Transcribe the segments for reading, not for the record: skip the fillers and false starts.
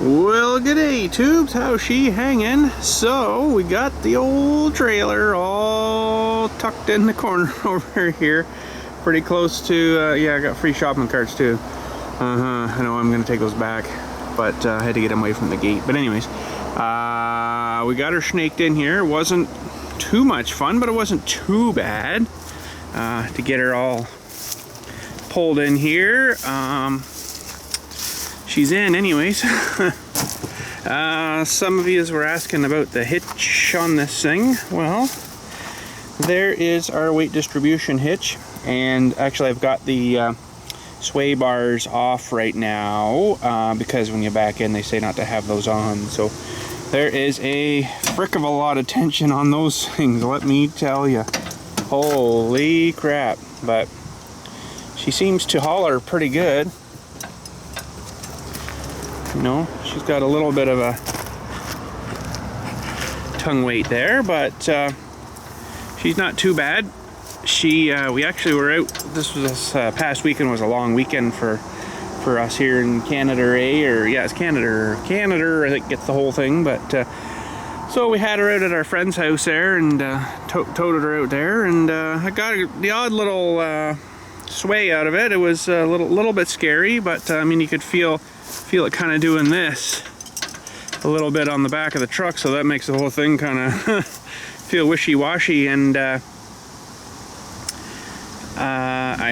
Well, g'day tubes, how's she hanging? So, we got the old trailer all tucked in the corner over here. Pretty close to, yeah, I got free shopping carts too. I know I'm gonna take those back, but I had to get them away from the gate. But anyways, we got her snaked in here. It wasn't too much fun, but it wasn't too bad to get her all pulled in here. She's in anyways. Some of you were asking about the hitch on this thing. Well, there is our weight distribution hitch, and actually I've got the sway bars off right now because when you back in they say not to have those on. So there is a frick of a lot of tension on those things, let me tell you. Holy crap. But she seems to holler pretty good. You know, she's got a little bit of a tongue weight there, but she's not too bad. We actually were out, this past weekend was a long weekend for us here in Canada, or yeah, it's Canada, I think gets the whole thing, but so we had her out at our friend's house there and toted her out there, and I got the odd little sway out of it. It was a little bit scary, but I mean, you could feel it kind of doing this a little bit on the back of the truck, so that makes the whole thing kind of feel wishy-washy. And I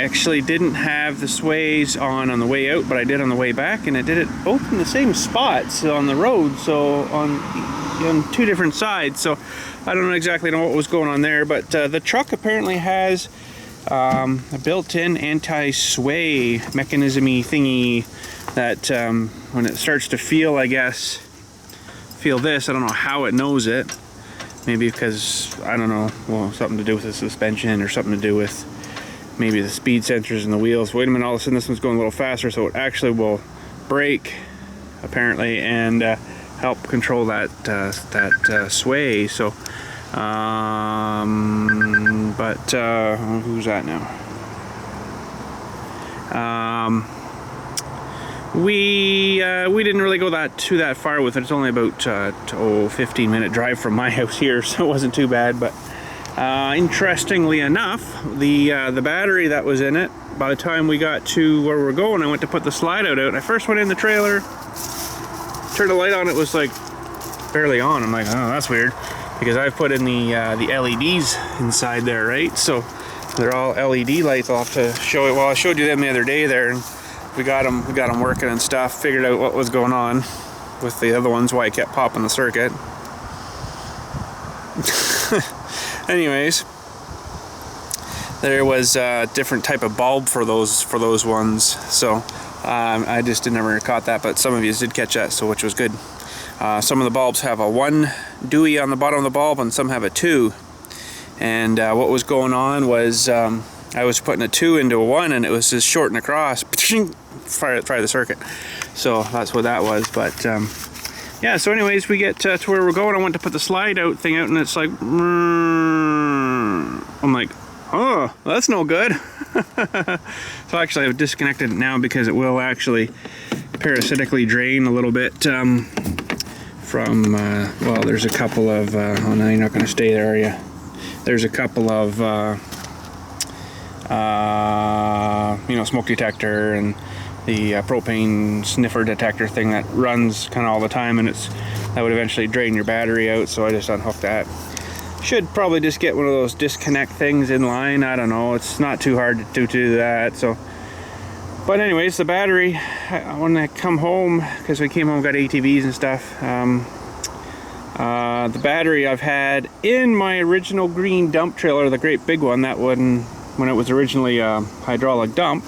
actually didn't have the sways on the way out, but I did on the way back, and I did it both in the same spots on the road, so on two different sides. So I don't exactly know what was going on there, but the truck apparently has a built-in anti-sway mechanism-y thingy that when it starts to feel, I guess, this, I don't know how it knows it. Maybe because, I don't know, well, something to do with the suspension or something to do with maybe the speed sensors in the wheels. Wait a minute, all of a sudden this one's going a little faster, so it actually will brake, apparently, and help control that sway. So, but who's that now? We didn't really go that far with it. It's only about 15-minute drive from my house here, so it wasn't too bad. But interestingly enough, the battery that was in it, by the time we got to where we're going, I went to put the slide out. I first went in the trailer, turned the light on, it was like barely on. I'm like, oh, that's weird, because I've put in the LEDs inside there, right? So they're all LED lights. I'll have to show it. Well, I showed you them the other day there, and we got them working and stuff. Figured out what was going on with the other ones, why I kept popping the circuit. Anyways, there was a different type of bulb for those ones, so I just never caught that, but some of you did catch that, so which was good. Some of the bulbs have a 1 dewey on the bottom of the bulb, and some have a 2. And what was going on was I was putting a 2 into a 1, and it was just shorting across. Fire the circuit. So that's what that was. But yeah. So anyways, we get to where we're going. I went to put the slide out thing out, and it's like, I'm like, oh, that's no good. So actually, I've disconnected it now because it will actually parasitically drain a little bit from. Well, there's a couple of. Oh no, you're not going to stay there, are you? There's a couple of. You know, smoke detector and the propane sniffer detector thing that runs kind of all the time, and that would eventually drain your battery out, so I just unhooked that. Should probably just get one of those disconnect things in line. I don't know, it's not too hard to do that. So, but anyways, the battery, when I come home, because we came home, got ATVs and stuff, the battery I've had in my original green dump trailer, the great big one, that one when it was originally a hydraulic dump.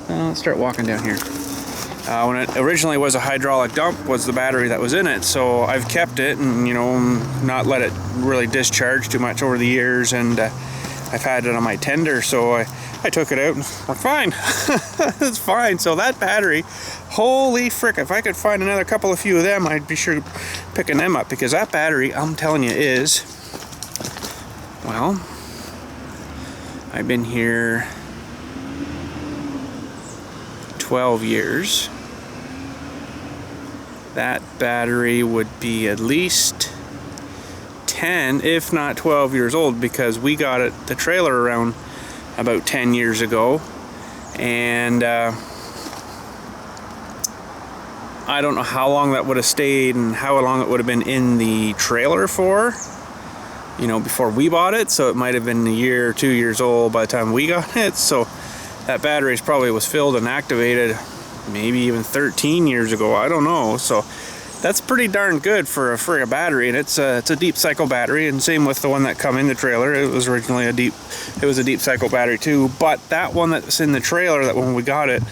Let's start walking down here. When it originally was a hydraulic dump was the battery that was in it, so I've kept it and, you know, not let it really discharge too much over the years, and I've had it on my tender, so I took it out and we're fine. It's fine. So that battery, holy frick, if I could find another couple of few of them, I'd be sure picking them up, because that battery, I'm telling you, is, well, I've been here 12 years. that battery would be at least 10, if not 12 years old, because we got the trailer around about 10 years ago, and I don't know how long that would have stayed and how long it would have been in the trailer for, you know, before we bought it. So it might have been a year or 2 years old by the time we got it. So that battery probably was filled and activated maybe even 13 years ago. I don't know. So that's pretty darn good for a battery, and it's a deep cycle battery, and same with the one that come in the trailer. It was originally a deep cycle battery too, but that one that's in the trailer, that when we got it,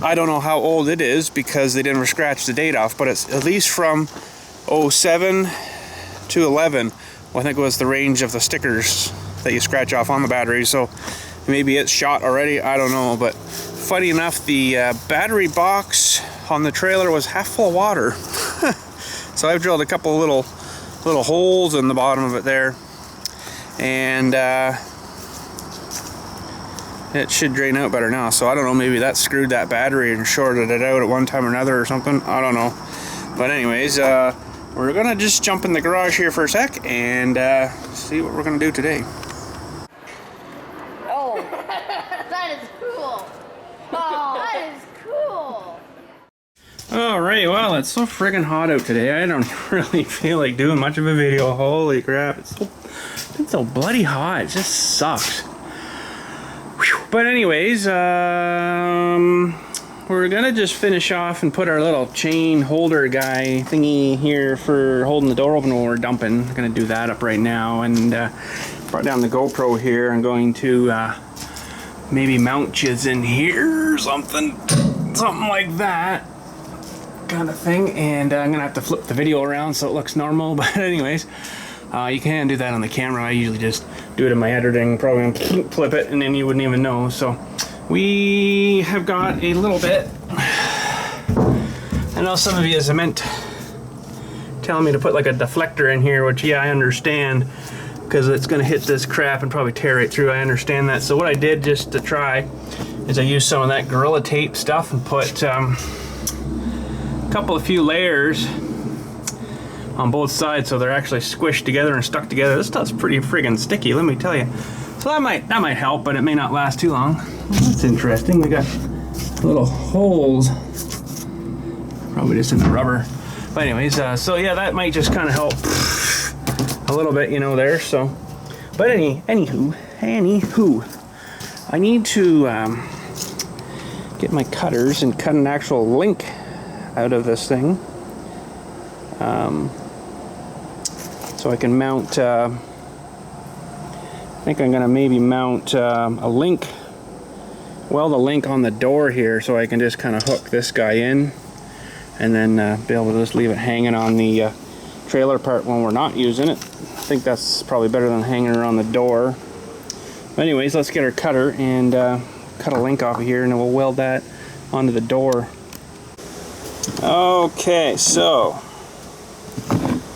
I don't know how old it is because they didn't scratch the date off, but it's at least from 07 to 11. Well, I think it was the range of the stickers that you scratch off on the battery, so maybe it's shot already, I don't know. But funny enough, the battery box on the trailer was half full of water. So I've drilled a couple little holes in the bottom of it there, and it should drain out better now. So I don't know, maybe that screwed that battery and shorted it out at one time or another or something. I don't know. But anyways, we're gonna just jump in the garage here for a sec and see what we're gonna do today. Oh, that is cool. Oh, that is cool. Alright, well, it's so friggin' hot out today. I don't really feel like doing much of a video. Holy crap, it's been so bloody hot. It just sucks. But anyways, we're gonna just finish off and put our little chain holder guy thingy here for holding the door open when we're dumping. I'm gonna do that up right now, and brought down the GoPro here. I'm going to maybe mount you in here or something like that kind of thing. And I'm gonna have to flip the video around so it looks normal. But anyways, you can do that on the camera. I usually just do it in my editing program, flip it, and then you wouldn't even know. So we have got a little bit. I know some of you have meant telling me to put like a deflector in here, which, yeah, I understand, because it's going to hit this crap and probably tear right through. I understand that. So what I did just to try is I used some of that Gorilla Tape stuff and put a few layers on both sides, so they're actually squished together and stuck together. This stuff's pretty friggin' sticky, let me tell you. So that might help, but it may not last too long. Well, that's interesting. We got little holes, probably just in the rubber. But anyways, so yeah, that might just kind of help a little bit, you know, there. So, but anywho, I need to get my cutters and cut an actual link out of this thing. So I can mount, I think I'm gonna maybe mount a link, weld a link on the door here, so I can just kind of hook this guy in, and then be able to just leave it hanging on the trailer part when we're not using it. I think that's probably better than hanging around the door. But anyways, let's get our cutter and cut a link off of here, and then we'll weld that onto the door. Okay, so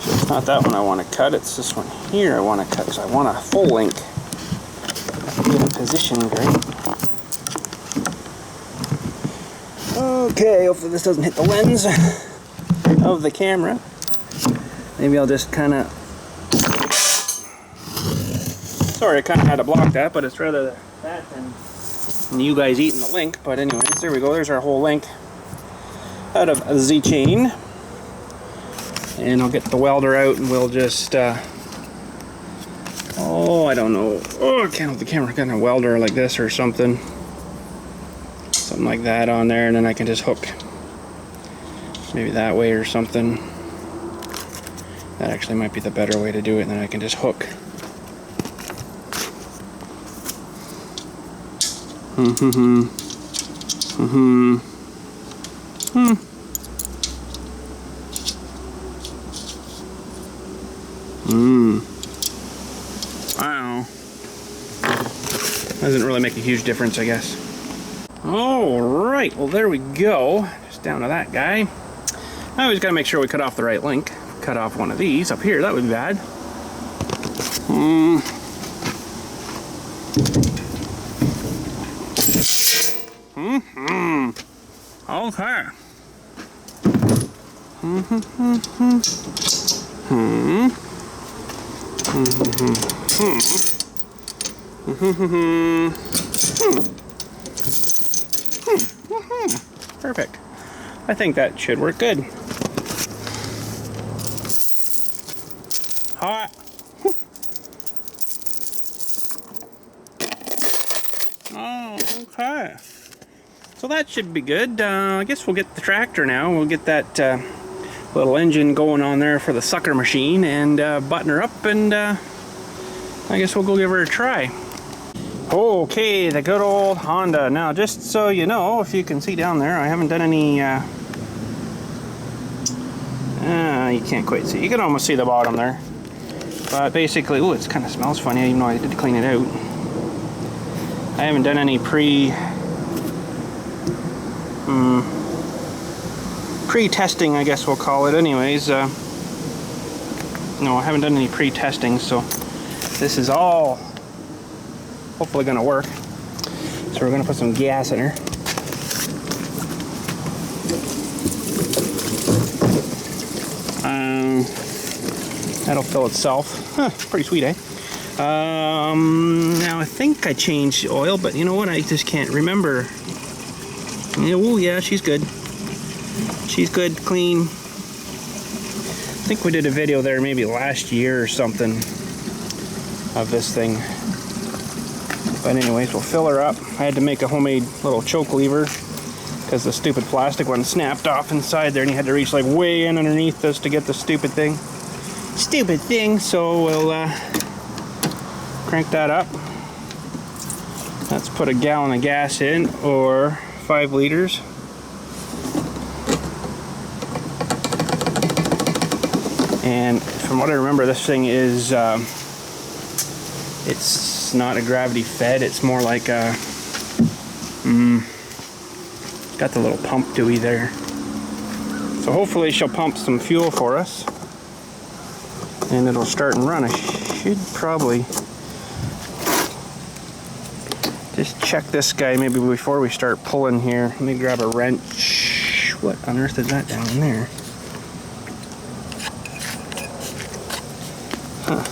it's not that one I want to cut, it's this one here I want to cut, because I want a full link. Get it positioned great. Okay, hopefully this doesn't hit the lens of the camera. Maybe I'll just kind of... Sorry, I kind of had to block that, but it's rather that than you guys eating the link. But anyways, there we go, there's our whole link out of a Z-chain. And I'll get the welder out and we'll just, oh, I don't know. Oh, I can't hold the camera. Got a welder like this or something. Something like that on there, and then I can just hook maybe that way or something. That actually might be the better way to do it, and then I can just hook. I don't know. Doesn't really make a huge difference, I guess. Alright, well there we go. Just down to that guy. Now we just gotta make sure we cut off the right link. Cut off one of these up here, that would be bad. Okay. Perfect. I think that should work good. Hot. Oh, okay. So that should be good. I guess we'll get the tractor now. We'll get that little engine going on there for the sucker machine and button her up, and I guess we'll go give her a try. Okay, the good old Honda. Now, just so you know, if you can see down there, I haven't done any, you can't quite see. You can almost see the bottom there. But basically, ooh, it kind of smells funny, even though I did clean it out. I haven't done any pre-testing, I guess we'll call it anyways. No, I haven't done any pre-testing, so this is all hopefully gonna work. So we're gonna put some gas in her. That'll fill itself. Huh, pretty sweet, eh? Now I think I changed the oil, but you know what? I just can't remember. Oh yeah, she's good. She's good, clean. I think we did a video there maybe last year or something of this thing. But anyways, we'll fill her up. I had to make a homemade little choke lever because the stupid plastic one snapped off inside there, and you had to reach like way in underneath this to get the stupid thing. So we'll crank that up. Let's put a gallon of gas in, or 5 liters. And from what I remember, this thing is it's not a gravity fed, it's more like a got the little pump dewey there. So hopefully she'll pump some fuel for us and it'll start and run. I should probably just check this guy maybe before we start pulling here. Let me grab a wrench. What on earth is that down there? Huh.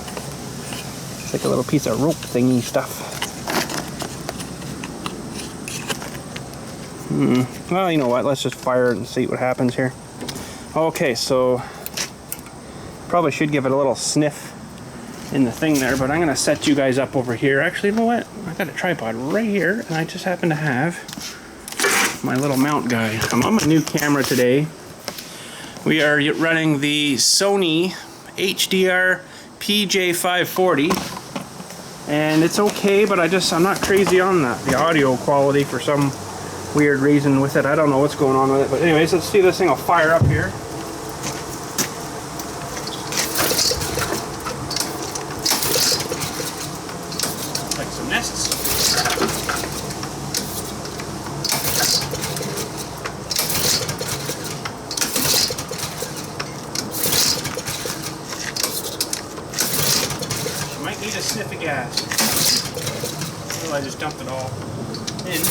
It's like a little piece of rope thingy stuff. Well, you know what? Let's just fire it and see what happens here. Okay, so probably should give it a little sniff in the thing there, but I'm gonna set you guys up over here. Actually, you know what? I got a tripod right here, and I just happen to have my little mount guy. I'm on my new camera today. We are running the Sony HDR PJ540, and it's okay, but I'm not crazy on the audio quality for some weird reason with it. I don't know what's going on with it, but anyways, let's see this thing will fire up here. Like some nests. You might need a sniff of gas. Well, I just dumped it all in.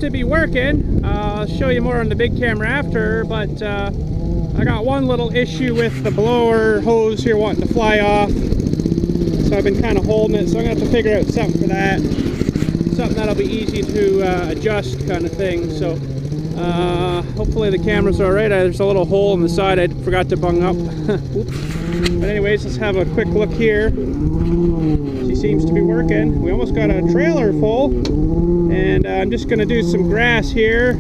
to be working. I'll show you more on the big camera after, but I got one little issue with the blower hose here wanting to fly off. So I've been kind of holding it, so I'm going to have to figure out something for that. Something that'll be easy to adjust kind of thing. So hopefully the camera's alright. There's a little hole in the side I forgot to bung up. But anyways, let's have a quick look here. She seems to be working. We almost got a trailer full. And I'm just going to do some grass here.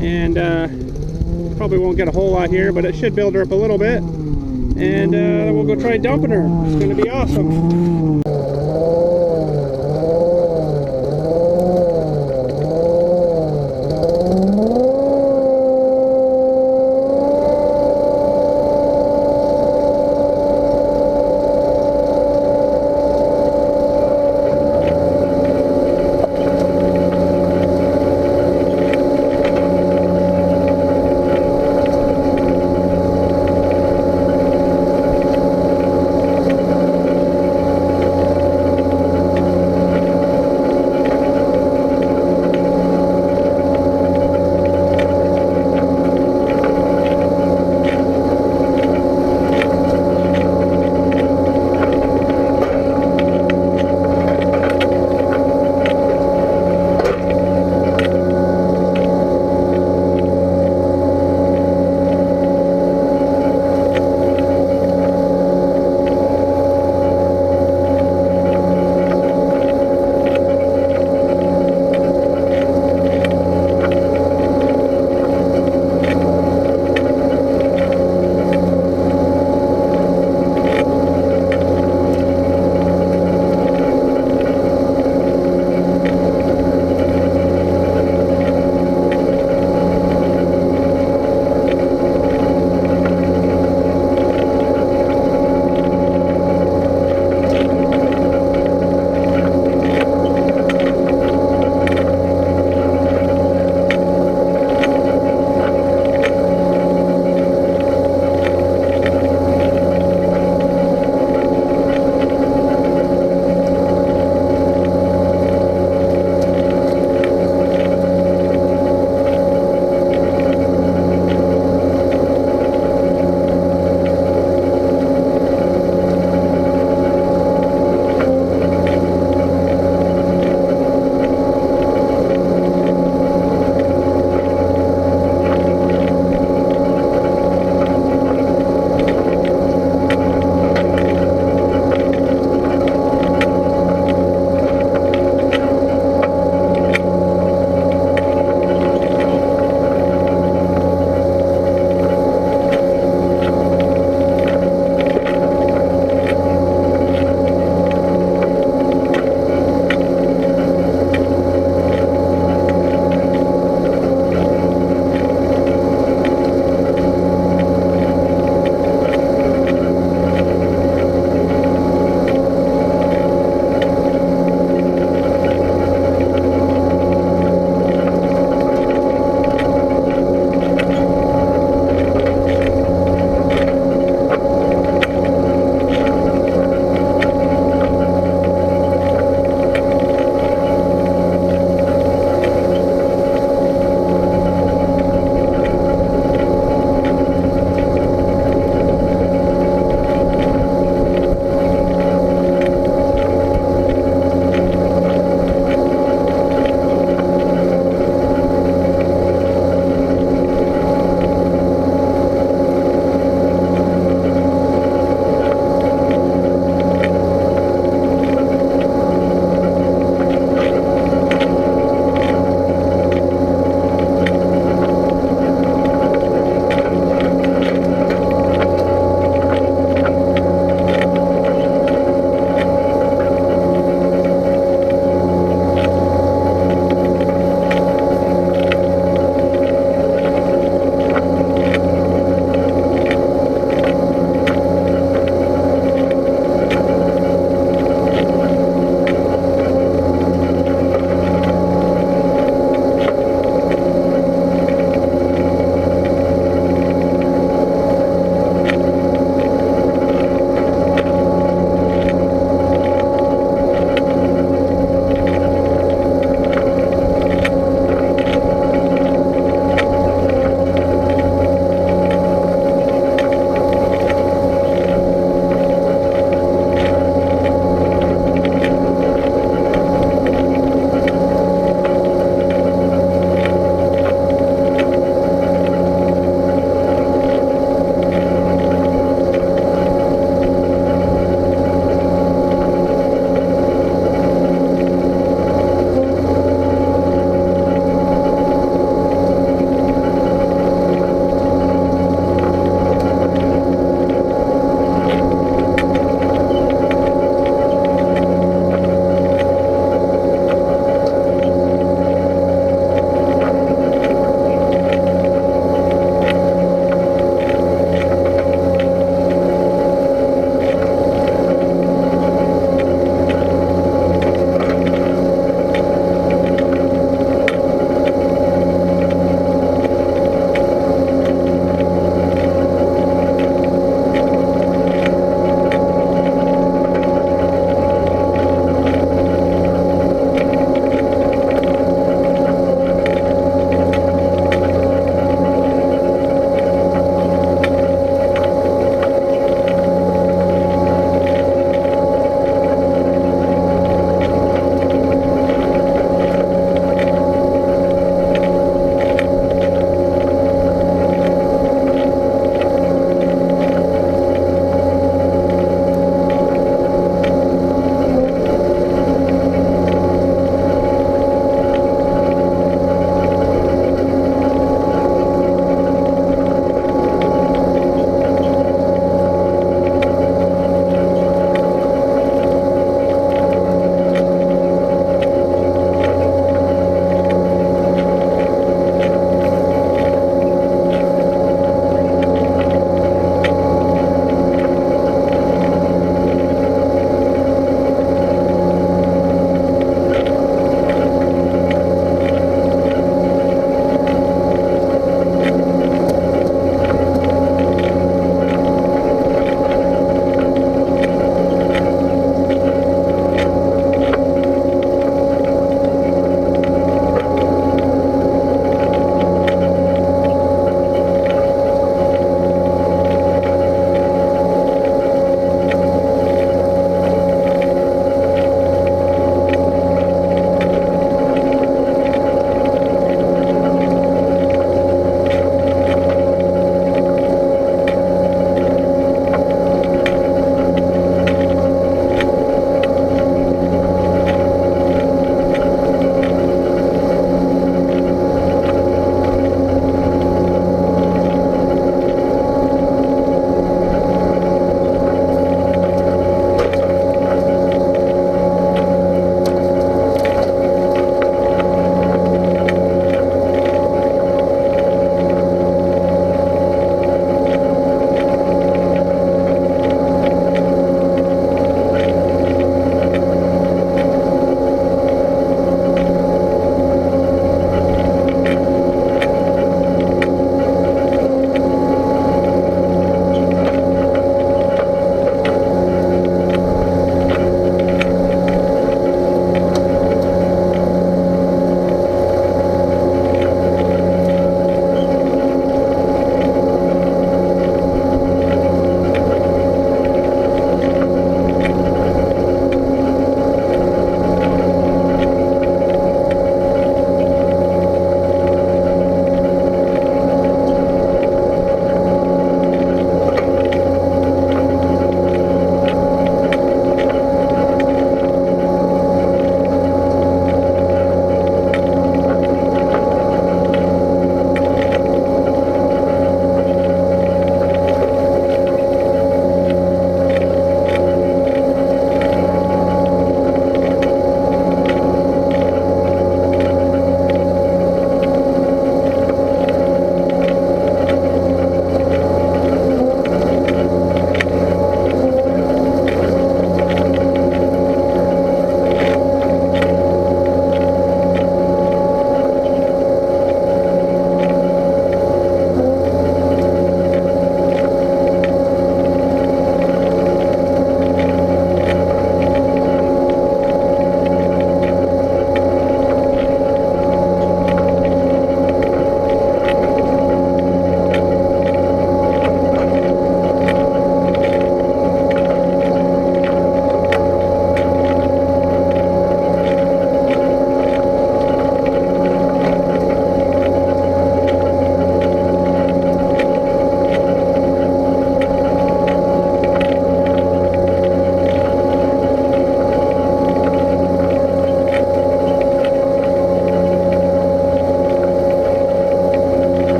And probably won't get a whole lot here, but it should build her up a little bit. And we'll go try dumping her. It's going to be awesome.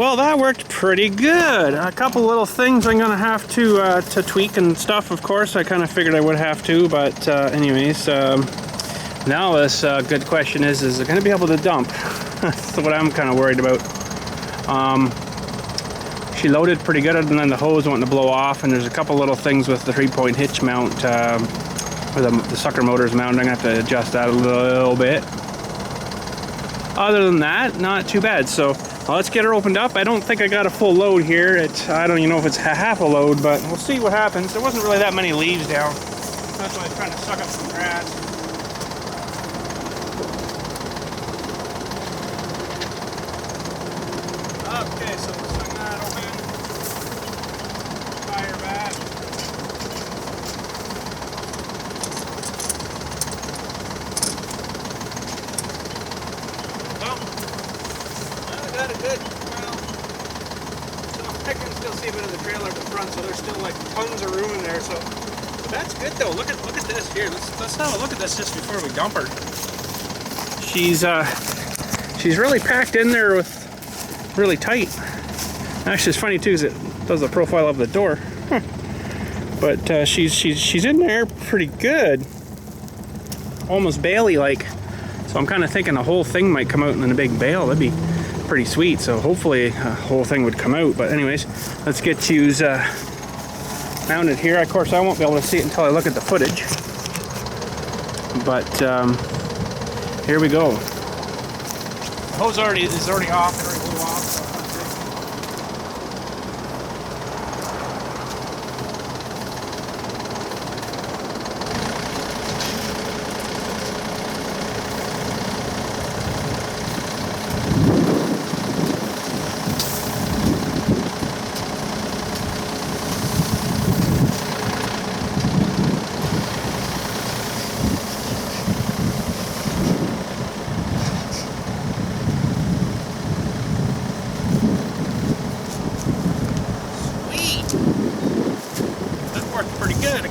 Well, that worked pretty good. A couple little things I'm gonna have to tweak and stuff, of course. I kind of figured I would have to, but anyways, now this good question is it gonna be able to dump? That's what I'm kind of worried about. She loaded pretty good, and then the hose wanting to blow off, and there's a couple little things with the 3-point hitch mount, where the sucker motor's mounted. I'm gonna have to adjust that a little bit. Other than that, not too bad. So let's get her opened up. I don't think I got a full load here. I don't even know if it's half a load, but we'll see what happens. There wasn't really that many leaves down. That's why I was trying to suck up some grass. Okay, so we'll swing that open. Fire back. Good. Well, so I can still see a bit of the trailer at the front, so there's still like tons of room in there. So that's good though. Look at this here. Let's have a look at this just before we dump her. She's really packed in there with really tight. Actually, it's funny too, because it does the profile of the door. But she's in there pretty good, almost Bailey like. So I'm kind of thinking the whole thing might come out in a big bale. That'd be pretty sweet, so hopefully the whole thing would come out. But anyways, let's get you mounted here. Of course, I won't be able to see it until I look at the footage, but here we go. The hose is already off. It already blew off, so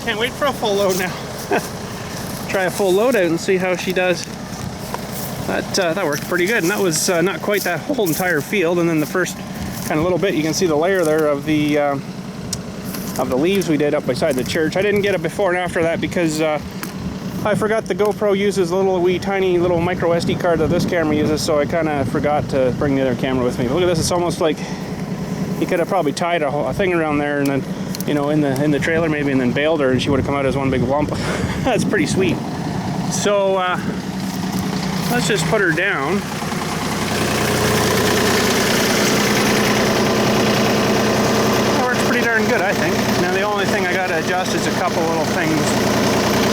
can't wait for a full load now. Try a full load out and see how she does. That worked pretty good, and that was not quite that whole entire field. And then the first kind of little bit, you can see the layer there of the leaves we did up beside the church. I didn't get it before and after that because I forgot the GoPro uses a little wee tiny little micro SD card that this camera uses, so I kind of forgot to bring the other camera with me. But look at this; it's almost like you could have probably tied a thing around there and then, you know, in the trailer maybe, and then bailed her, and she would have come out as one big lump. That's pretty sweet. So let's just put her down. That works pretty darn good, I think. Now the only thing I got to adjust is a couple little things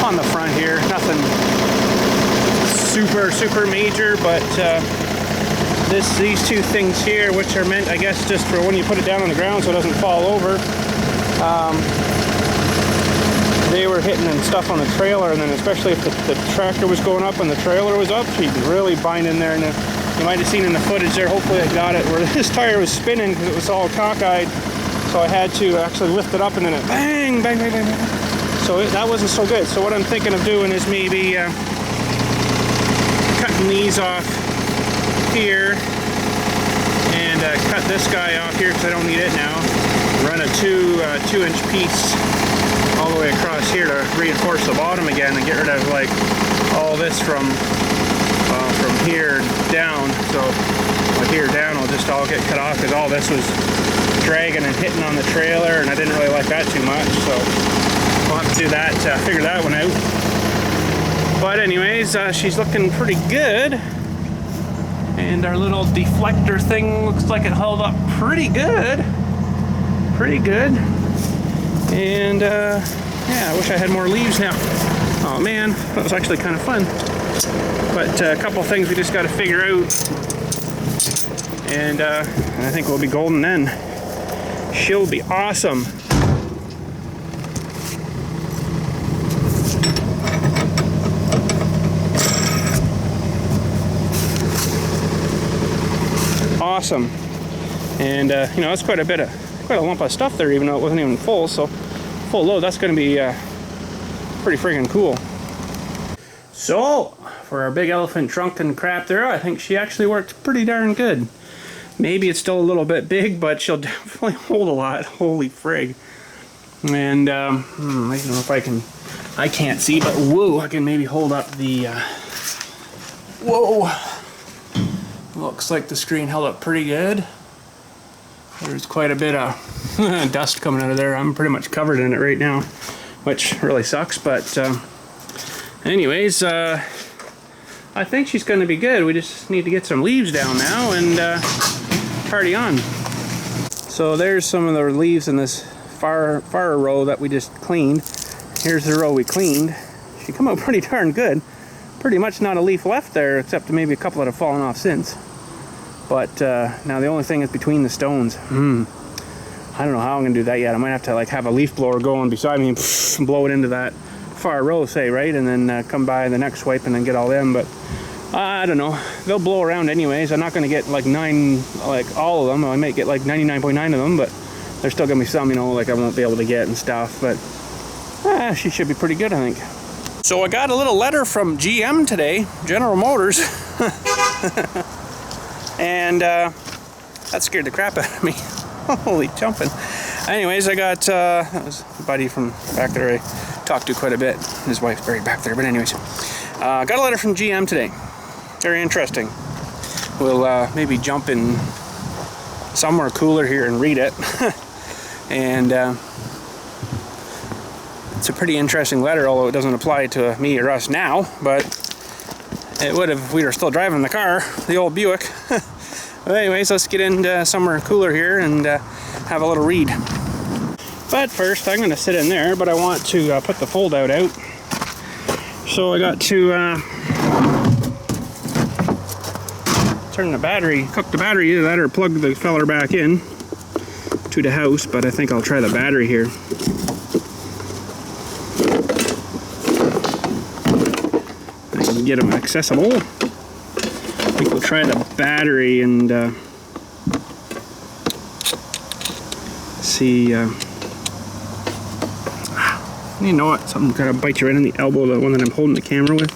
on the front here. Nothing super major, but these two things here, which are meant, I guess, just for when you put it down on the ground so it doesn't fall over. They were hitting and stuff on the trailer, and then especially if the tractor was going up and the trailer was up, she'd really bind in there. And you might have seen in the footage there, hopefully I got it, where this tire was spinning because it was all cockeyed. So I had to actually lift it up, and then it bang, bang, bang, bang, bang. So that wasn't so good. So what I'm thinking of doing is maybe cutting these off here and cut this guy off here because I don't need it now. Run a 2-inch piece all the way across here to reinforce the bottom again and get rid of like all this from here down. So here down will just all get cut off because all this was dragging and hitting on the trailer, and I didn't really like that too much. So we'll have to do that, figure that one out. But anyways, she's looking pretty good. And our little deflector thing looks like it held up pretty good. Pretty good. And yeah, I wish I had more leaves now. Oh man, that was actually kind of fun. But a couple things we just got to figure out. And I think we'll be golden then. She'll be awesome. Awesome. And you know, that's quite a lump of stuff there, even though it wasn't even full. So full load, that's going to be pretty freaking cool. So for our big elephant trunk and crap there, I think she actually worked pretty darn good. Maybe it's still a little bit big, but she'll definitely hold a lot. Holy frig. And I don't know if I can, I can't see, but whoa, I can maybe hold up the, whoa. Looks like the screen held up pretty good. There's quite a bit of dust coming out of there. I'm pretty much covered in it right now, which really sucks, but anyways, I think she's going to be good. We just need to get some leaves down now and party on. So there's some of the leaves in this far row that we just cleaned. Here's the row we cleaned. She come out pretty darn good. Pretty much not a leaf left there, except maybe a couple that have fallen off since. But now the only thing is between the stones. I don't know how I'm gonna do that yet. I might have to like have a leaf blower going beside me and blow it into that far row, say, right? And then come by the next swipe and then get all them. But I don't know. They'll blow around anyways. I'm not gonna get like all of them. I might get like 99.9 of them, but there's still gonna be some, you know, like I won't be able to get and stuff. But she should be pretty good, I think. So I got a little letter from GM today, General Motors. And that scared the crap out of me. Holy jumping. Anyways, I got, that was a buddy from back there I talked to quite a bit. His wife's buried back there, but anyways. Got a letter from GM today. Very interesting. We'll maybe jump in somewhere cooler here and read it. And it's a pretty interesting letter, although it doesn't apply to me or us now, but it would if we were still driving the car, the old Buick. But anyways, let's get into somewhere cooler here and have a little read. But first, I'm going to sit in there, but I want to put the fold-out out. So I got to turn the battery, cook the battery, either that or plug the feller back in to the house, but I think I'll try the battery here. I can get them accessible. I think we'll try the battery and see. You know what? Something kind of bites you right in the elbow, the one that I'm holding the camera with.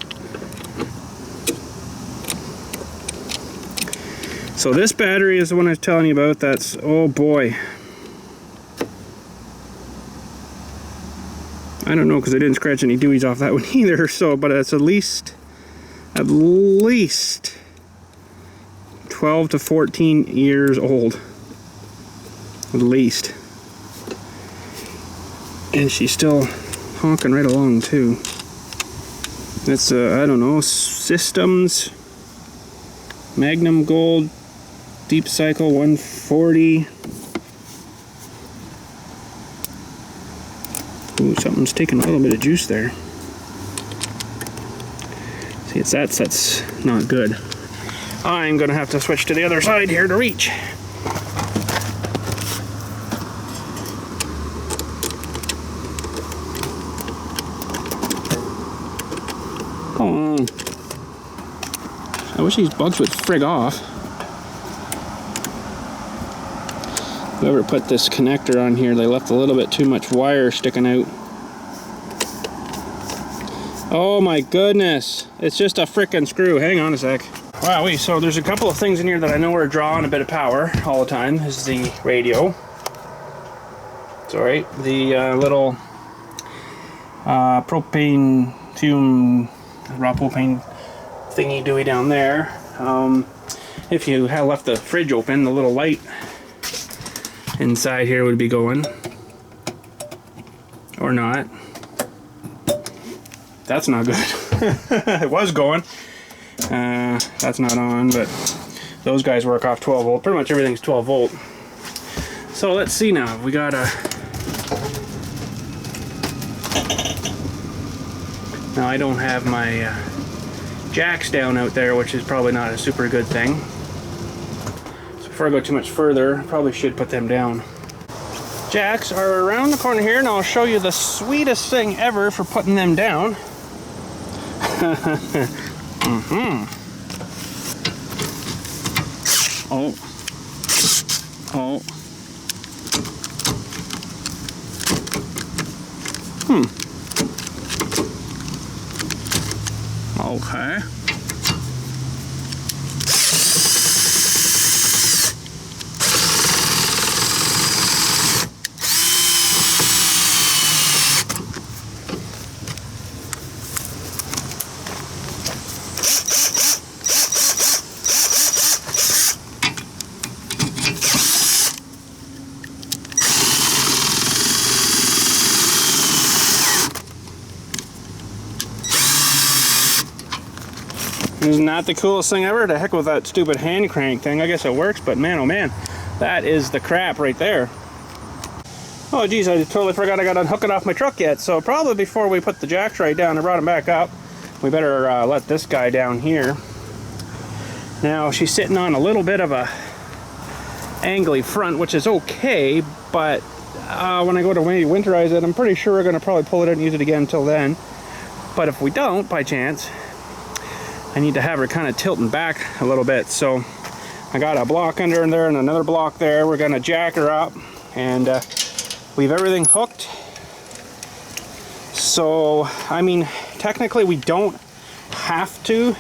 So this battery is the one I was telling you about. That's, oh boy. I don't know because I didn't scratch any dewies off that one either. So, but it's at least 12 to 14 years old. At least. And she's still honking right along too. That's I don't know, Systems Magnum Gold Deep Cycle 140. Ooh, something's taking a little bit of juice there. See, it's that's not good. I'm gonna have to switch to the other side here to reach. Oh, I wish these bugs would frig off. Whoever put this connector on here, they left a little bit too much wire sticking out. Oh my goodness, it's just a frickin' screw. Hang on a sec. Wow, so there's a couple of things in here that I know are drawing a bit of power all the time. This is the radio. It's alright. The little propane fume, raw propane thingy dooey down there. If you had left the fridge open, the little light inside here would be going. Or not. That's not good. It was going. That's not on, but those guys work off 12 volt. Pretty much everything's 12 volt. So let's see now. We got a... Now I don't have my jacks down out there, which is probably not a super good thing. So before I go too much further, I probably should put them down. Jacks are around the corner here, and I'll show you the sweetest thing ever for putting them down. Oh. Okay. Isn't that the coolest thing ever? To heck with that stupid hand crank thing. I guess it works, but man, oh man, that is the crap right there. Oh geez, I totally forgot I got to unhook it off my truck yet. So probably before we put the jacks right down and brought them back up, we better let this guy down here. Now she's sitting on a little bit of a angly front, which is okay, but when I go to winterize it, I'm pretty sure we're going to probably pull it out and use it again until then. But if we don't, by chance, I need to have her kind of tilting back a little bit. So I got a block under in there and another block there. We're going to jack her up and leave everything hooked. So, I mean, technically we don't have to.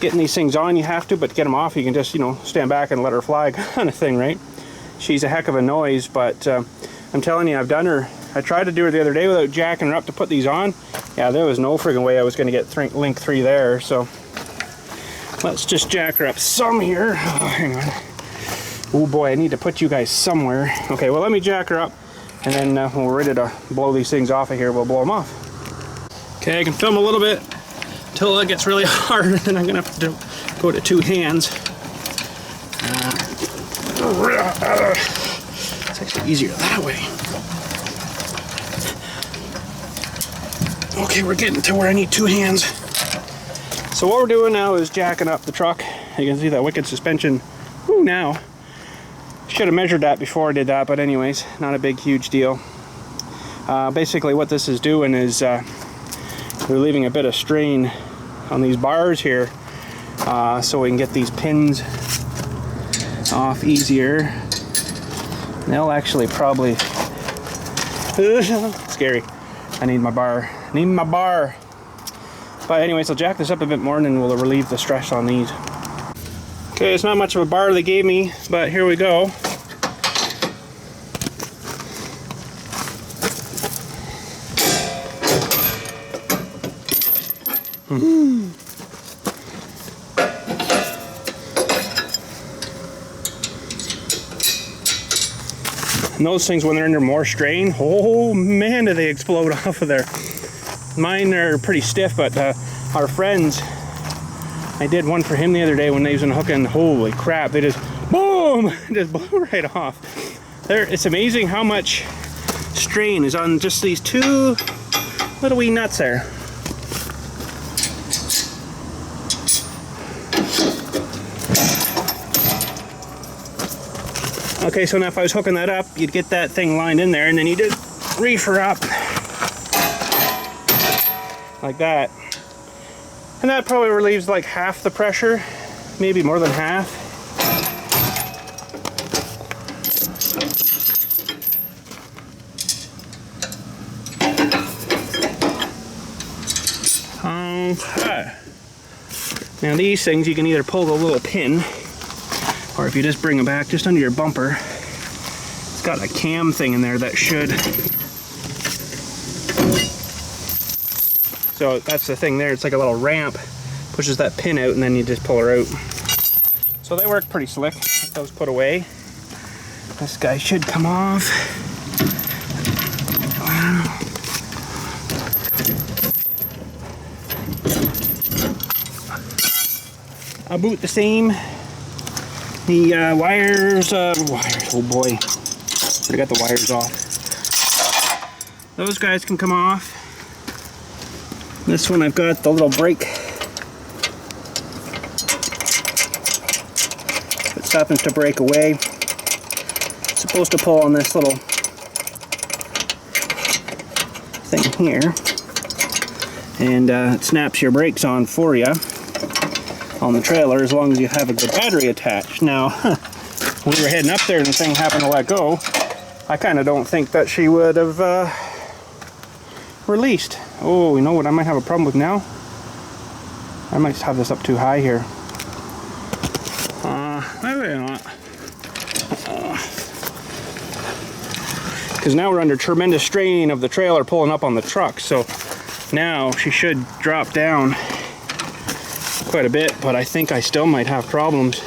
Getting these things on, you have to, but to get them off, you can just, you know, stand back and let her fly kind of thing, right? She's a heck of a noise, but I'm telling you, I've done her. I tried to do her the other day without jacking her up to put these on. Yeah, there was no friggin' way I was going to get link 3 there, so let's just jack her up some here. Oh, hang on. Oh boy, I need to put you guys somewhere. Okay, well, let me jack her up, and then when we're ready to blow these things off of here, we'll blow them off. Okay, I can film a little bit until it gets really hard, and then I'm going to have to go to 2 hands. It's actually easier that way. Okay, we're getting to where I need 2 hands. So what we're doing now is jacking up the truck. You can see that wicked suspension. Ooh, now. Should have measured that before I did that, but anyways, not a big, huge deal. Basically what this is doing is relieving a bit of strain on these bars here, so we can get these pins off easier. They'll actually probably... Scary. I need my bar. Need my bar. But anyways, I'll jack this up a bit more and then we'll relieve the stress on these. Okay, it's not much of a bar they gave me, but here we go. And those things, when they're under more strain, oh man, do they explode off of there. Mine are pretty stiff, but our friends, I did one for him the other day when they was hooking. Holy crap, they just boom, just blew right off. It's amazing how much strain is on just these 2 little wee nuts there. Okay, so now if I was hooking that up, you'd get that thing lined in there, and then you just reef her up like that. And that probably relieves like half the pressure, maybe more than half. Okay. Now these things, you can either pull the little pin, or if you just bring them back just under your bumper, it's got a cam thing in there that should. So that's the thing there, it's like a little ramp, pushes that pin out and then you just pull her out. So they work pretty slick. Get those put away. This guy should come off. Wow. About the same. The wires, oh boy, I got the wires off. Those guys can come off. This one I've got the little brake. If it happens to break away, it's supposed to pull on this little thing here, and it snaps your brakes on for you on the trailer, as long as you have a good battery attached. Now, when we were heading up there and the thing happened to let go, I kind of don't think that she would have released. Oh, you know what I might have a problem with now? I might have this up too high here. Maybe not. Because now we're under tremendous strain of the trailer pulling up on the truck, so now she should drop down quite a bit, but I think I still might have problems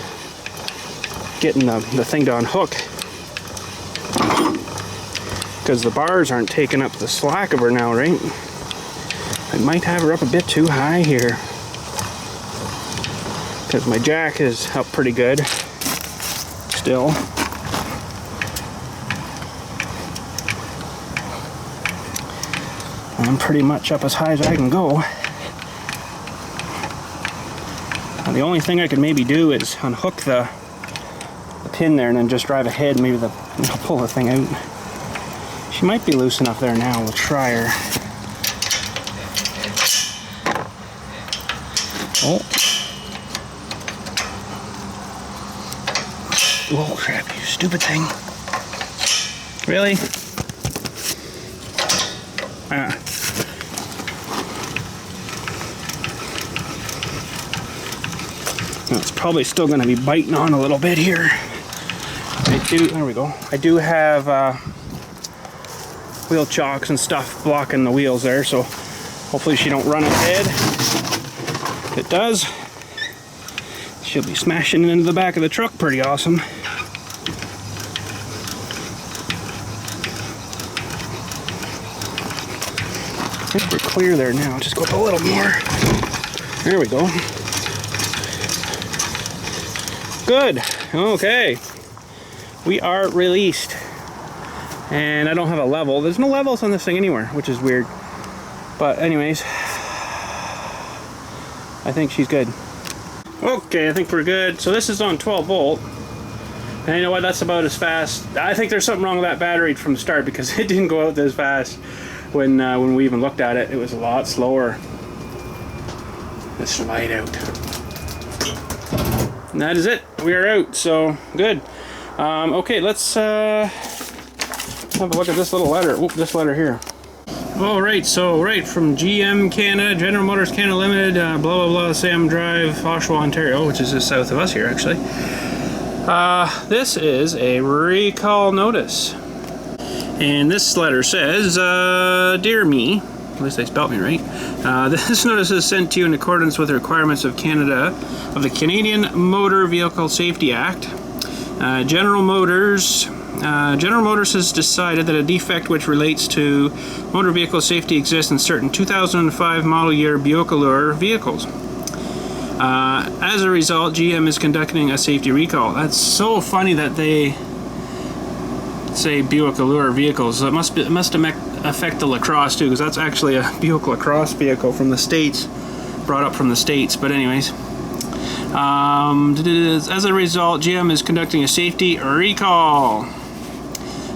getting the thing to unhook, because the bars aren't taking up the slack of her now, right? I might have her up a bit too high here. because my jack is up pretty good still. I'm pretty much up as high as I can go. Now, the only thing I could maybe do is unhook the pin there and then just drive ahead. Maybe I'll pull the thing out. She might be loose enough there now. We'll try her. Oh. Oh crap, you stupid thing. Really? Ah. It's probably still going to be biting on a little bit here. There we go. I do have wheel chocks and stuff blocking the wheels there, so hopefully she don't run ahead. If it does, she'll be smashing into the back of the truck pretty awesome. I think we're clear there now. Just go up a little more. There we go. Good. Okay. We are released. And I don't have a level. There's no levels on this thing anywhere, which is weird. But anyways, I think she's good. Okay, I think we're good. So this is on 12 volt. And you know what? That's about as fast. I think there's something wrong with that battery from the start because it didn't go out this fast. When we even looked at it, it was a lot slower. Let's slide out. And that is it. We are out. So good. Okay, let's have a look at this little letter. Oop, this letter here. All right. So right from GM Canada, General Motors Canada Limited, blah blah blah, Sam Drive, Oshawa, Ontario, which is just south of us here actually. This is a recall notice. And this letter says, Dear me, at least they spelled me right, this notice is sent to you in accordance with the requirements of Canada, of the Canadian Motor Vehicle Safety Act. General Motors has decided that a defect which relates to motor vehicle safety exists in certain 2005 model year Buick Allure vehicles. As a result, GM is conducting a safety recall. That's so funny that they say Buick Allure vehicles. It must affect the LaCrosse too, because that's actually a Buick LaCrosse vehicle from the States, brought up from the States. But anyways, as a result, GM is conducting a safety recall.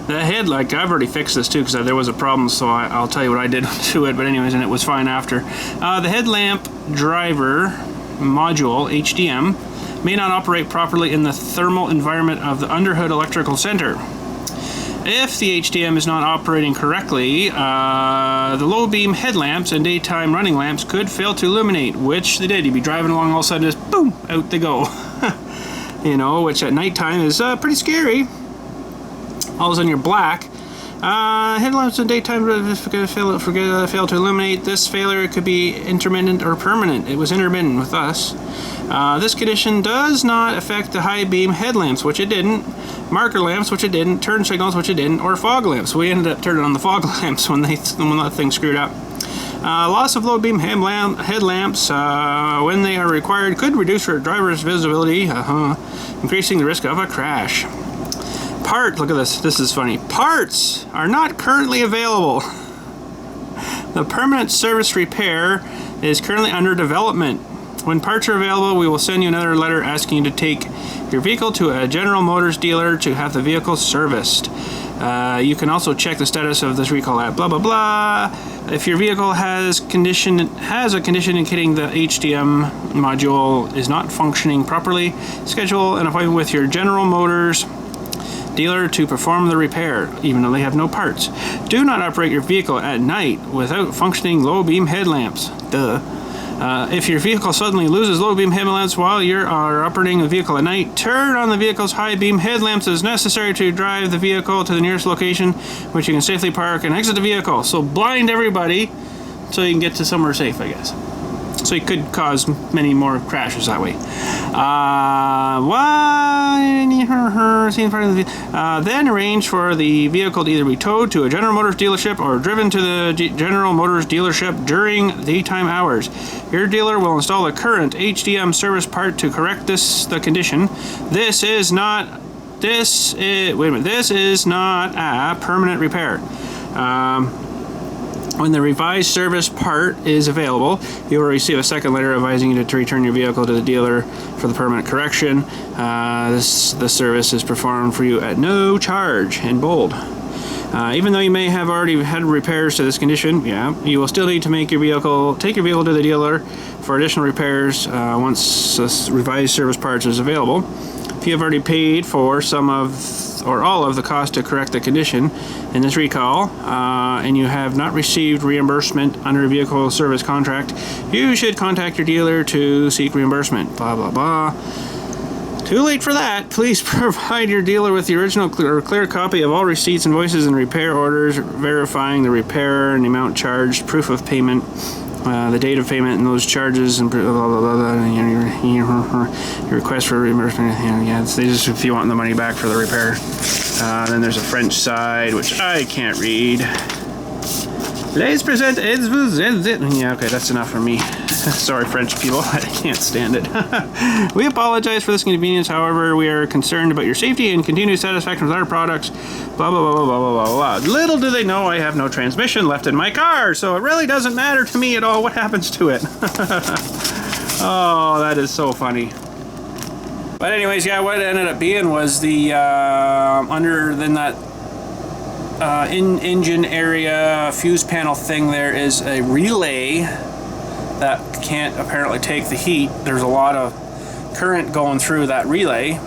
The head, like, I've already fixed this too because there was a problem, so I'll tell you what I did to it. But anyways, and it was fine after. The headlamp driver module (HDM) may not operate properly in the thermal environment of the underhood electrical center. If the HDM is not operating correctly, the low beam headlamps and daytime running lamps could fail to illuminate, which they did. You'd be driving along, all of a sudden just boom, out they go. You know, which at nighttime is pretty scary. All of a sudden you're black. Headlamps in daytime fail to illuminate. This failure could be intermittent or permanent. It was intermittent with us. This condition does not affect the high beam headlamps, which it didn't, marker lamps, which it didn't, turn signals, which it didn't, or fog lamps. We ended up turning on the fog lamps when that thing screwed up. Loss of low beam headlamps when they are required could reduce your driver's visibility, increasing the risk of a crash. Look at this. This is funny. Parts are not currently available. The permanent service repair is currently under development. When parts are available, we will send you another letter asking you to take your vehicle to a General Motors dealer to have the vehicle serviced. You can also check the status of this recall at blah blah blah. If your vehicle has a condition indicating the HDM module is not functioning properly, schedule an appointment with your General Motors dealer to perform the repair, even though they have no parts. Do not operate your vehicle at night without functioning low beam headlamps. Duh. If your vehicle suddenly loses low beam headlamps while you are operating the vehicle at night, turn on the vehicle's high beam headlamps as necessary to drive the vehicle to the nearest location which you can safely park and exit the vehicle. So blind everybody so you can get to somewhere safe, I guess. So it could cause many more crashes that way. Then arrange for the vehicle to either be towed to a General Motors dealership or driven to the General Motors dealership during daytime hours. Your dealer will install a current HDM service part to correct the condition. This is not a permanent repair. When the revised service part is available, you will receive a second letter advising you to return your vehicle to the dealer for the permanent correction. The service is performed for you at no charge, in bold. Even though you may have already had repairs to this condition, you will still need to take your vehicle to the dealer for additional repairs once this revised service parts is available. If you have already paid for some of or all of the cost to correct the condition in this recall, and you have not received reimbursement under a vehicle service contract, you should contact your dealer to seek reimbursement. Blah, blah, blah. Too late for that. Please provide your dealer with the original or clear copy of all receipts, invoices, and repair orders verifying the repair and the amount charged, proof of payment, the date of payment and those charges, and blah, blah, blah, blah, your request for reimbursement. They just, if you want the money back for the repair. Then there's a French side, which I can't read. Les present okay, that's enough for me. Sorry, French people, I can't stand it. We apologize for this inconvenience. However, we are concerned about your safety and continued satisfaction with our products. Blah, blah, blah, blah, blah, blah, blah. Little do they know I have no transmission left in my car, so it really doesn't matter to me at all what happens to it. Oh, that is so funny. But anyways, yeah, what it ended up being was the, engine area fuse panel thing, there is a relay that can't apparently take the heat. There's a lot of current going through that relay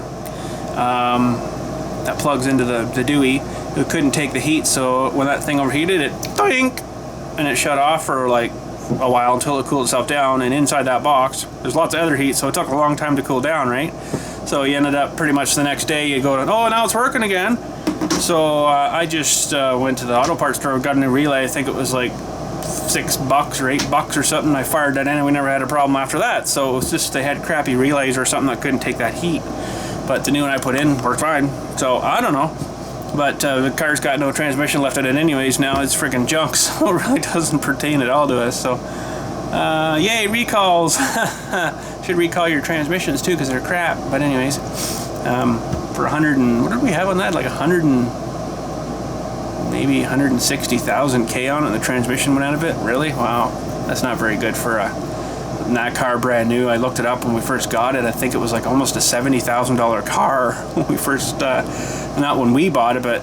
that plugs into the Dewey. It couldn't take the heat, so when that thing overheated, it doink, and it shut off for like a while until it cooled itself down. And inside that box, there's lots of other heat, so it took a long time to cool down, right? So you ended up pretty much the next day, you go to, oh, now it's working again. So I just went to the auto parts store, got a new relay. I think it was like $6 or $8 or something. I fired that in and we never had a problem after that. So it was just they had crappy relays or something that couldn't take that heat. But the new one I put in worked fine. So I don't know. But the car's got no transmission left in it anyways now. It's freaking junk, so it really doesn't pertain at all to us. So yay, recalls. Should recall your transmissions too because they're crap. But anyways, for 100 and what did we have on that? Like 100 and maybe 160,000 K on it, and the transmission went out of it. Really? Wow, that's not very good for that car brand new. I looked it up when we first got it. I think it was like almost a $70,000 car when we first, not when we bought it, but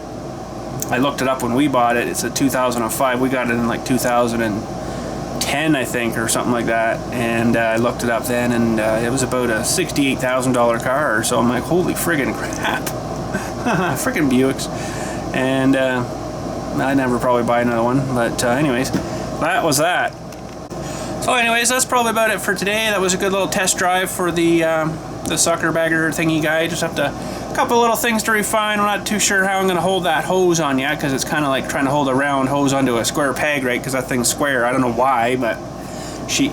I looked it up when we bought it. It's a 2005. We got it in like 2010, I think, or something like that. And I looked it up then, and it was about a $68,000 car. So I'm like, holy friggin' crap. Friggin' Buicks. And I'd never probably buy another one. But anyways, that was that. So anyways, that's probably about it for today. That was a good little test drive for the sucker bagger thingy guy. Just have to, a couple little things to refine. I'm not too sure how I'm going to hold that hose on yet, because it's kind of like trying to hold a round hose onto a square peg, right? Because that thing's square. I don't know why, but she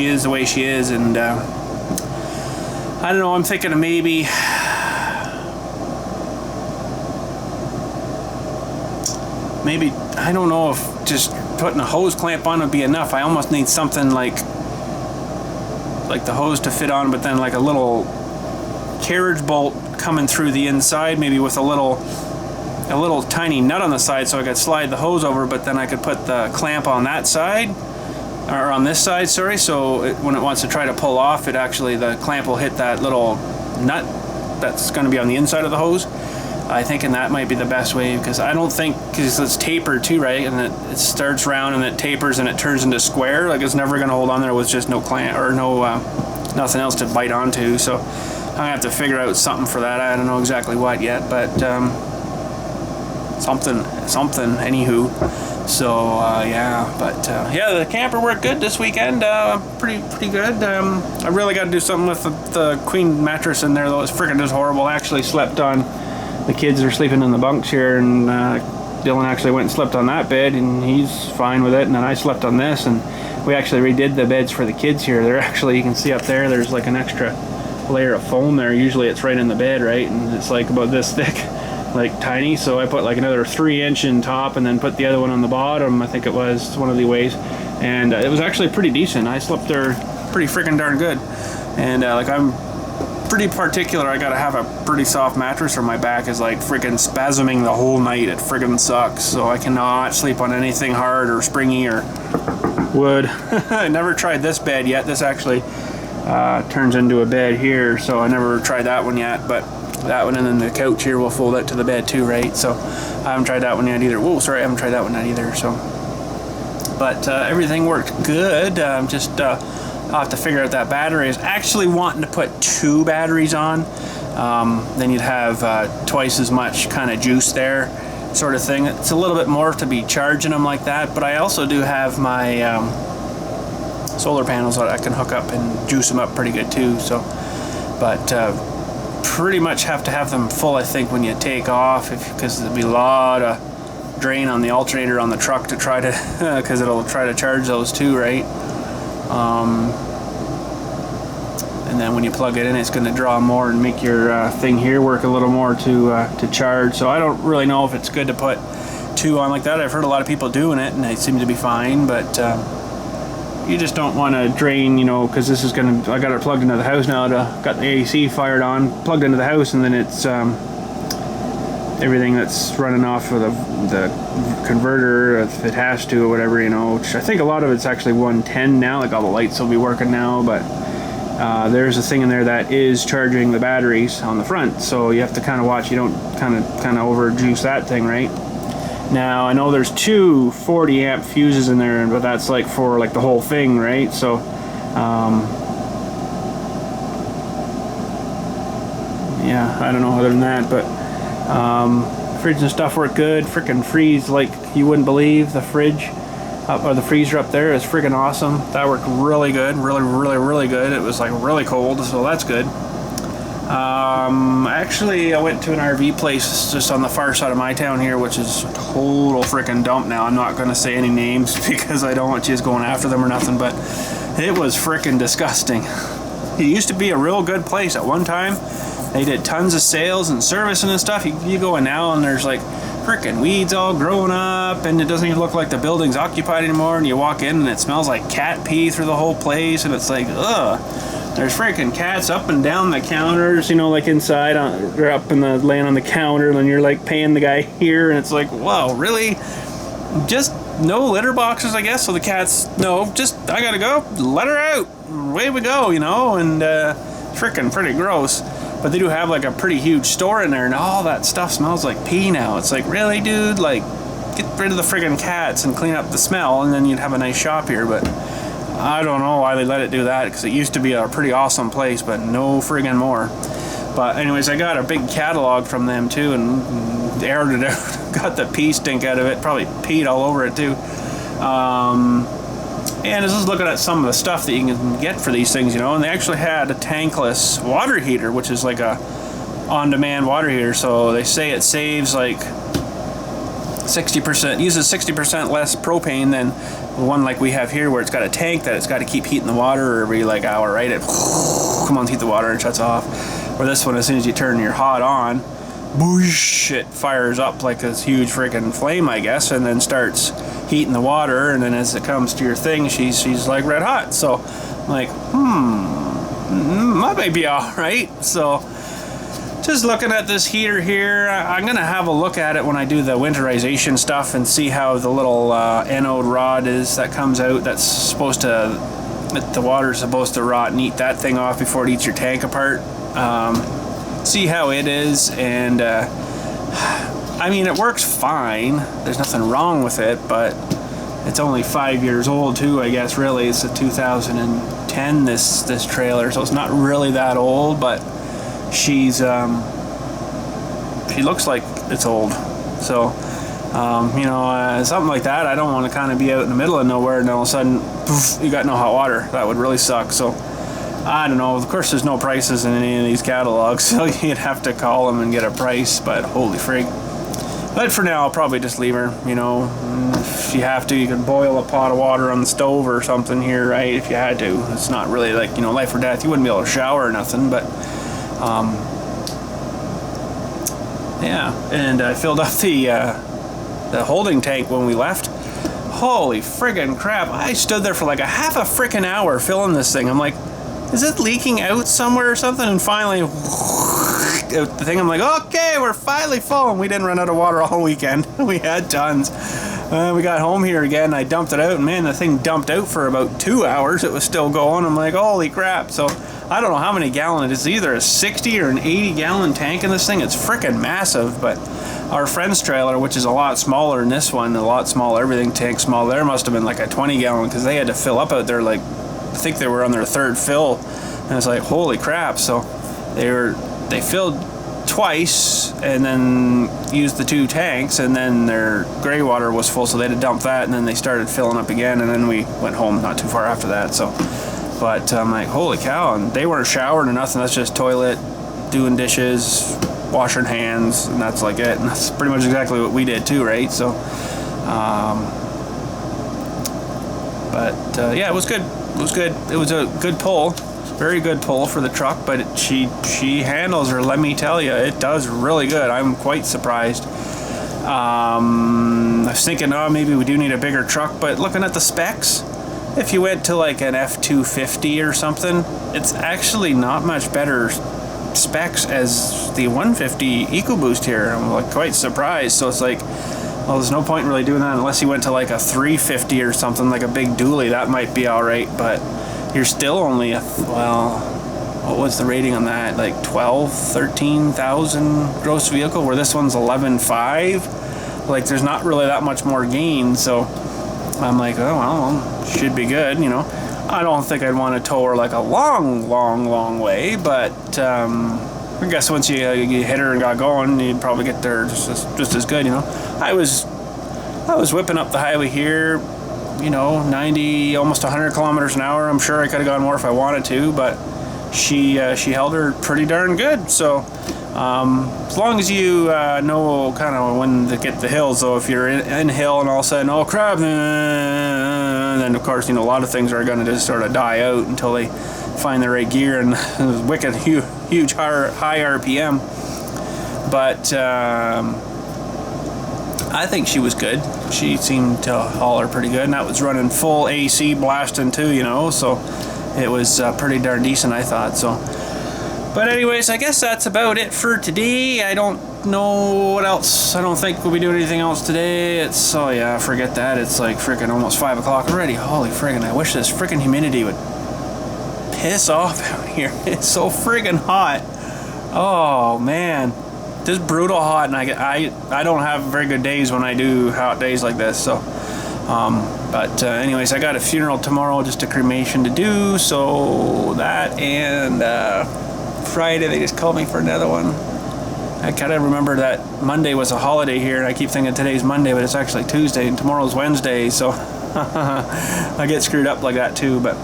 is the way she is, and I don't know. I'm thinking of maybe I don't know if just putting a hose clamp on would be enough. I almost need something like the hose to fit on, but then like a little carriage bolt coming through the inside, maybe with a little tiny nut on the side, so I could slide the hose over, but then I could put the clamp on that side, or on this side, sorry, so when it wants to try to pull off, it actually, the clamp will hit that little nut that's going to be on the inside of the hose. I think that might be the best way, because I don't think, because it's tapered too, right, and it starts round and it tapers and it turns into square, like it's never going to hold on there with just no clamp, or no nothing else to bite onto. So I'm gonna have to figure out something for that. I don't know exactly what yet, but something anywho. So yeah, but yeah, the camper worked good this weekend. Pretty good. I really got to do something with the queen mattress in there, though. It's freaking just horrible. I actually slept on, the kids are sleeping in the bunks here, and Dylan actually went and slept on that bed, and he's fine with it. And then I slept on this, and we actually redid the beds for the kids here. They're actually, you can see up there's like an extra layer of foam there. Usually it's right in the bed, right? And it's like about this thick, like tiny. So I put like another 3-inch in top, and then put the other one on the bottom. I think it was one of the ways, and it was actually pretty decent. I slept there pretty freaking darn good. And like, I'm pretty particular. I gotta have a pretty soft mattress, or my back is like freaking spasming the whole night. It friggin' sucks. So I cannot sleep on anything hard or springy or wood. I never tried this bed yet. This actually turns into a bed here, so I never tried that one yet. But that one, and then the couch here will fold out to the bed too, right? So I haven't tried that one yet either. Whoa, sorry, I haven't tried that one yet either. So, but everything worked good. I'll have to figure out that battery. I was actually wanting to put 2 batteries on. Then you'd have twice as much kind of juice there, sort of thing. It's a little bit more to be charging them like that, but I also do have my solar panels that I can hook up and juice them up pretty good too. So, but pretty much have to have them full, I think, when you take off, because there'll be a lot of drain on the alternator on the truck to try to, because it'll try to charge those too, right? And then when you plug it in, it's going to draw more and make your thing here work a little more to charge. So I don't really know if it's good to put 2 on like that. I've heard a lot of people doing it, and they seem to be fine, but you just don't want to drain, you know, because this is going to, I got it plugged into the house now, got the AC fired on, plugged into the house, and then it's everything that's running off of the converter, if it has to or whatever, you know, which I think a lot of it's actually 110 now, like all the lights will be working now, but there's a thing in there that is charging the batteries on the front, so you have to kind of watch you don't kind of overjuice that thing, right? Now I know there's 2 40 amp fuses in there, but that's like for like the whole thing, right? So yeah, I don't know other than that, but fridge and stuff work good. Freaking freeze like you wouldn't believe. The fridge or the freezer up there is freaking awesome. That worked really good, really good. It was like really cold, so that's good. Actually, I went to an RV place just on the far side of my town here, which is a total freaking dump now. I'm not going to say any names because I don't want you going after them or nothing, but it was freaking disgusting. It used to be a real good place at one time. They did tons of sales and servicing and stuff. You go in now and there's like freaking weeds all growing up, and it doesn't even look like the building's occupied anymore, and you walk in and it smells like cat pee through the whole place, and it's like, ugh. There's freaking cats up and down the counters, you know, like inside, they're up in the, laying on the counter, and then you're like paying the guy here, and it's like, whoa, really? Just no litter boxes, I guess, so the cats, no, just, I gotta go, let her out, away we go, you know, and freaking pretty gross. But they do have like a pretty huge store in there, and all that stuff smells like pee now. It's like, really, dude? Like, get rid of the friggin' cats and clean up the smell, and then you'd have a nice shop here. But I don't know why they let it do that, because it used to be a pretty awesome place, but no friggin' more. But anyways, I got a big catalog from them too, and aired it out. Got the pee stink out of it. Probably peed all over it too. And I was just looking at some of the stuff that you can get for these things, you know, and they actually had a tankless water heater, which is like a on-demand water heater. So they say it saves like 60%, uses 60% less propane than the one like we have here, where it's got a tank that it's got to keep heating the water every like hour, right? It come on, heat the water and shuts off. Or this one, as soon as you turn your hot on, boosh, it fires up like this huge freaking flame, I guess, and then starts heating the water, and then as it comes to your thing, she's like red hot. So I'm like, that may be all right. So just looking at this heater here, I'm gonna have a look at it when I do the winterization stuff and see how the little anode rod is that comes out. That's supposed to, the water's supposed to rot and eat that thing off before it eats your tank apart. See how it is, and I mean, it works fine. There's nothing wrong with it, but it's only 5 years old too, I guess. Really, it's a 2010 this trailer, so it's not really that old. But she's she looks like it's old. So you know, something like that, I don't want to kind of be out in the middle of nowhere and all of a sudden, poof, you got no hot water. That would really suck. So I don't know. Of course, there's no prices in any of these catalogs, so you'd have to call them and get a price. But holy frig. But for now, I'll probably just leave her, you know. If you have to, you can boil a pot of water on the stove or something here, right? If you had to. It's not really like, you know, life or death. You wouldn't be able to shower or nothing, but yeah. And I filled up the holding tank when we left. Holy friggin' crap. I stood there for like a half a frickin' hour filling this thing. I'm like, is it leaking out somewhere or something? And finally, the thing, I'm like, okay, we're finally full. And we didn't run out of water all weekend. We had tons. We got home here again. I dumped it out, and man, the thing dumped out for about 2 hours. It was still going. I'm like, holy crap. So I don't know how many gallon it is. It's either a 60 or an 80 gallon tank in this thing. It's freaking massive. But our friend's trailer, which is a lot smaller than this one, a lot smaller, everything tank small, there must have been like a 20 gallon, because they had to fill up out there. Like, I think they were on their third fill, and it's like, holy crap. So they filled twice and then used the 2 tanks, and then their gray water was full, so they had to dump that, and then they started filling up again, and then we went home not too far after that. So, but I'm like, holy cow. And they weren't showering or nothing. That's just toilet, doing dishes, washing hands, and that's like it. And that's pretty much exactly what we did too, right? So yeah, it was good. It was good. It was a good pull, very good pull for the truck, but she handles her, let me tell you, it does really good. I'm quite surprised. I was thinking, oh, maybe we do need a bigger truck, but looking at the specs, if you went to like an F250 or something, it's actually not much better specs as the 150 EcoBoost here. I'm like quite surprised. So it's like, well, there's no point in really doing that unless you went to like a 350 or something, like a big dually. That might be all right, but you're still only well, what was the rating on that? Like 13,000 gross vehicle, where this one's 11.5. Like, there's not really that much more gain. So I'm like, oh well, should be good, you know. I don't think I'd want to tow her like a long way, but I guess once you hit her and got going, you'd probably get there just as good, you know. I was whipping up the highway here, you know, 90, almost 100 kilometers an hour. I'm sure I could have gone more if I wanted to, but she held her pretty darn good. So as long as you know kind of when to get the hills, though, if you're in hill and all of a sudden, oh crap, then of course, you know, a lot of things are going to just sort of die out until they find the right gear and wicked huge high RPM. But I think she was good. She seemed to holler pretty good, and that was running full AC blasting too, you know, so it was pretty darn decent, I thought. So, but anyways, I guess that's about it for today. I don't know what else. I don't think we'll be doing anything else today. It's, oh yeah, forget that. It's like freaking almost 5 o'clock already. Holy friggin', I wish this freaking humidity would piss off out here. It's so friggin' hot. Oh man, just brutal hot, and I don't have very good days when I do hot days like this. So but anyways, I got a funeral tomorrow, just a cremation to do, so that, and Friday they just called me for another one. I kind of remember that Monday was a holiday here, and I keep thinking today's Monday, but it's actually Tuesday, and tomorrow's Wednesday, so I get screwed up like that too. But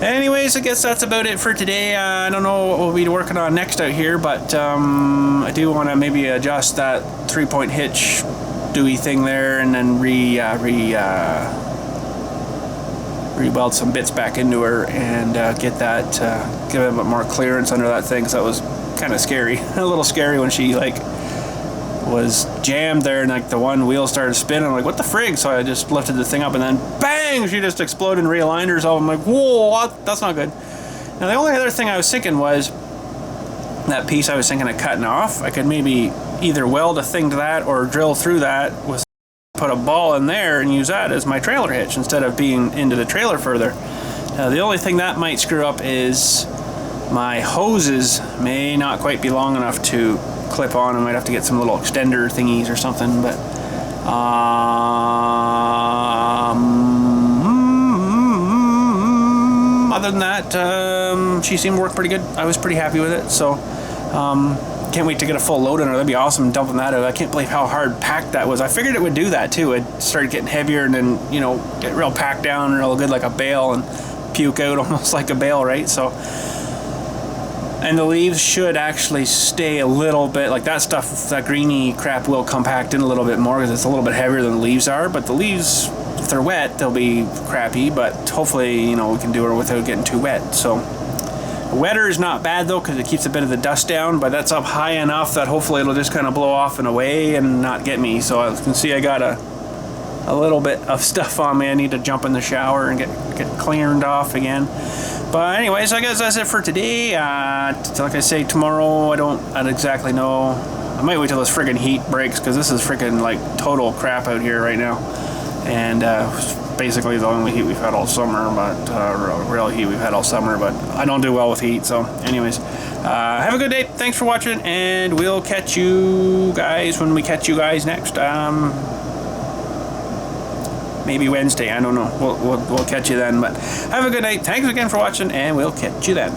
anyways, I guess that's about it for today. I don't know what we'll be working on next out here, but I do want to maybe adjust that 3-point hitch Dewey thing there, and then re-weld some bits back into her, and get that, give it a bit more clearance under that thing, because that was kind of scary. A little scary when she like was jammed there, and like the one wheel started spinning. I'm like, what the frig? So I just lifted the thing up, and then bang, she just exploded and realigned herself. I'm like, whoa, what? That's not good. Now the only other thing I was thinking was that piece I was thinking of cutting off. I could maybe either weld a thing to that or drill through that with, put a ball in there and use that as my trailer hitch instead of being into the trailer further. Now the only thing that might screw up is my hoses may not quite be long enough to clip on. I might have to get some little extender thingies or something, but other than that, she seemed to work pretty good. I was pretty happy with it, so can't wait to get a full load on her. That'd be awesome, dumping that out. I can't believe how hard packed that was. I figured it would do that too. It started getting heavier and then, you know, get real packed down real good like a bale and puke out almost like a bale, right? So And the leaves should actually stay a little bit, like that stuff, that greeny crap will compact in a little bit more because it's a little bit heavier than the leaves are. But the leaves, if they're wet, they'll be crappy, but hopefully, you know, we can do it without getting too wet. So wetter is not bad though, because it keeps a bit of the dust down, but that's up high enough that hopefully it'll just kind of blow off and away and not get me. So as you can see, I got a little bit of stuff on me. I need to jump in the shower and get cleared off again. But anyways, I guess that's it for today. Like I say, tomorrow I don't exactly know. I might wait till this friggin' heat breaks, because this is freaking like total crap out here right now. And basically the only heat we've had all summer, but real heat we've had all summer, but I don't do well with heat. So anyways, have a good day. Thanks for watching, and we'll catch you guys when we catch you guys next. Maybe Wednesday, I don't know. We'll catch you then, but have a good night. Thanks again for watching, and we'll catch you then.